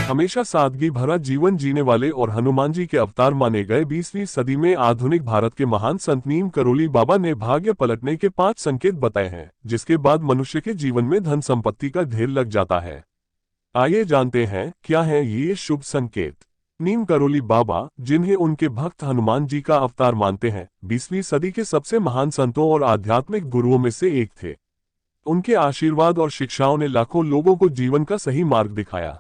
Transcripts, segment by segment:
हमेशा सादगी भरा जीवन जीने वाले और हनुमान जी के अवतार माने गए 20वीं सदी में आधुनिक भारत के महान संत नीम करोली बाबा ने भाग्य पलटने के 5 संकेत बताए हैं, जिसके बाद मनुष्य के जीवन में धन संपत्ति का ढेर लग जाता है। आइए जानते हैं क्या है ये शुभ संकेत। नीम करोली बाबा, जिन्हें उनके भक्त हनुमान जी का अवतार मानते हैं, 20वीं सदी के सबसे महान संतों और आध्यात्मिक गुरुओं में से एक थे। उनके आशीर्वाद और शिक्षाओं ने लाखों लोगों को जीवन का सही मार्ग दिखाया।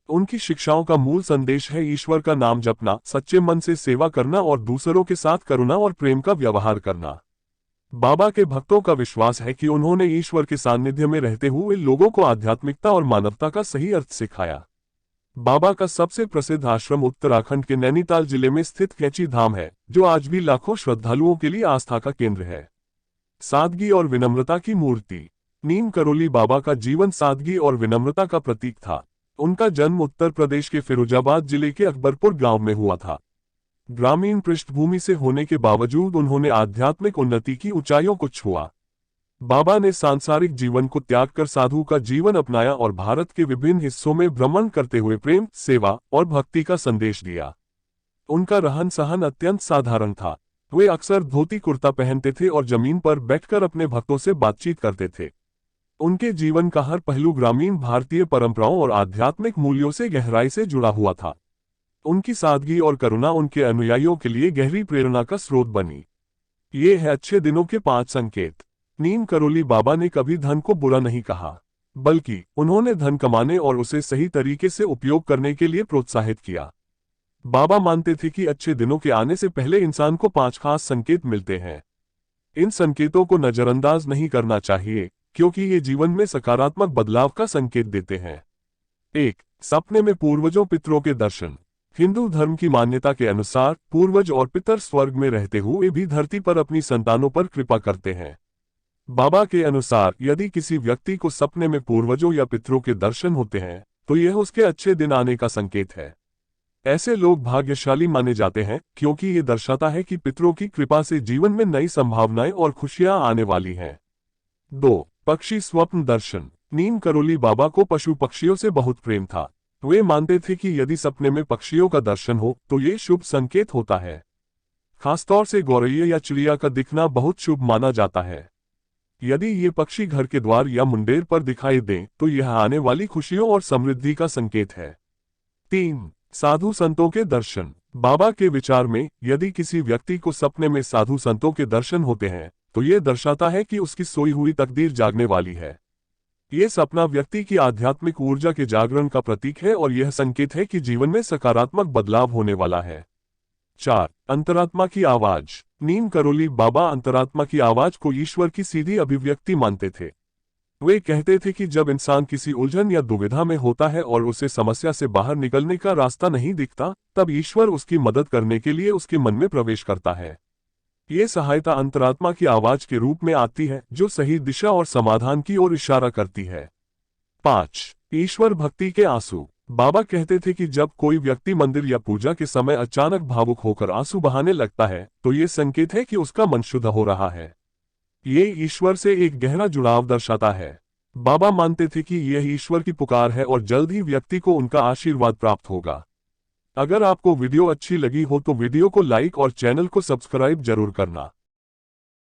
उनकी शिक्षाओं का मूल संदेश है ईश्वर का नाम जपना, सच्चे मन से सेवा करना और दूसरों के साथ करुणा और प्रेम का व्यवहार करना। बाबा के भक्तों का विश्वास है कि उन्होंने ईश्वर के सानिध्य में रहते हुए लोगों को आध्यात्मिकता और मानवता का सही अर्थ सिखाया। बाबा का सबसे प्रसिद्ध आश्रम उत्तराखंड के नैनीताल जिले में स्थित कैची धाम है, जो आज भी लाखों श्रद्धालुओं के लिए आस्था का केंद्र है। सादगी और विनम्रता की मूर्ति। नीम करोली बाबा का जीवन सादगी और विनम्रता का प्रतीक था। उनका जन्म उत्तर प्रदेश के फिरोजाबाद जिले के अकबरपुर गांव में हुआ था। ग्रामीण पृष्ठभूमि से होने के बावजूद उन्होंने आध्यात्मिक उन्नति की ऊंचाइयों को छुआ। बाबा ने सांसारिक जीवन को त्याग कर साधु का जीवन अपनाया और भारत के विभिन्न हिस्सों में भ्रमण करते हुए प्रेम, सेवा और भक्ति का संदेश दिया। उनका रहन सहन अत्यंत साधारण था। वे अक्सर धोती कुर्ता पहनते थे और जमीन पर बैठकर अपने भक्तों से बातचीत करते थे। उनके जीवन का हर पहलू ग्रामीण भारतीय परंपराओं और आध्यात्मिक मूल्यों से गहराई से जुड़ा हुआ था। उनकी सादगी और करुणा उनके अनुयायियों के लिए गहरी प्रेरणा का स्रोत बनी। ये है अच्छे दिनों के 5 संकेत। नीम करोली बाबा ने कभी धन को बुरा नहीं कहा, बल्कि उन्होंने धन कमाने और उसे सही तरीके से उपयोग करने के लिए प्रोत्साहित किया। बाबा मानते थे कि अच्छे दिनों के आने से पहले इंसान को 5 खास संकेत मिलते हैं। इन संकेतों को नजरअंदाज नहीं करना चाहिए, क्योंकि ये जीवन में सकारात्मक बदलाव का संकेत देते हैं। 1. सपने में पूर्वजों पितरों के दर्शन। हिंदू धर्म की मान्यता के अनुसार पूर्वज और पितर स्वर्ग में रहते हुए भी धरती पर अपनी संतानों पर कृपा करते हैं। बाबा के अनुसार यदि किसी व्यक्ति को सपने में पूर्वजों या पितरों के दर्शन होते हैं, तो यह उसके अच्छे दिन आने का संकेत है। ऐसे लोग भाग्यशाली माने जाते हैं, क्योंकि ये दर्शाता है कि पितरों की कृपा से जीवन में नई संभावनाएं और खुशियां आने वाली हैं। 2. पक्षी स्वप्न दर्शन। नीम करोली बाबा को पशु पक्षियों से बहुत प्रेम था। वे मानते थे कि यदि सपने में पक्षियों का दर्शन हो तो ये शुभ संकेत होता है। खासतौर से गौरैया या चिड़िया का दिखना बहुत शुभ माना जाता है। यदि ये पक्षी घर के द्वार या मुंडेर पर दिखाई दें तो यह आने वाली खुशियों और समृद्धि का संकेत है। 3. साधु संतों के दर्शन। बाबा के विचार में यदि किसी व्यक्ति को सपने में साधु संतों के दर्शन होते हैं तो यह दर्शाता है कि उसकी सोई हुई तकदीर जागने वाली है। यह सपना व्यक्ति की आध्यात्मिक ऊर्जा के जागरण का प्रतीक है और यह संकेत है कि जीवन में सकारात्मक बदलाव होने वाला है। 4. अंतरात्मा की आवाज। नीम करोली बाबा अंतरात्मा की आवाज को ईश्वर की सीधी अभिव्यक्ति मानते थे। वे कहते थे कि जब इंसान किसी उलझन या दुविधा में होता है और उसे समस्या से बाहर निकलने का रास्ता नहीं दिखता, तब ईश्वर उसकी मदद करने के लिए उसके मन में प्रवेश करता है। ये सहायता अंतरात्मा की आवाज के रूप में आती है, जो सही दिशा और समाधान की ओर इशारा करती है। 5. ईश्वर भक्ति के आंसू। बाबा कहते थे कि जब कोई व्यक्ति मंदिर या पूजा के समय अचानक भावुक होकर आंसू बहाने लगता है, तो ये संकेत है कि उसका मन शुद्ध हो रहा है। ये ईश्वर से एक गहरा जुड़ाव दर्शाता है। बाबा मानते थे कि यह ईश्वर की पुकार है और जल्द ही व्यक्ति को उनका आशीर्वाद प्राप्त होगा। अगर आपको वीडियो अच्छी लगी हो तो वीडियो को लाइक और चैनल को सब्सक्राइब जरूर करना।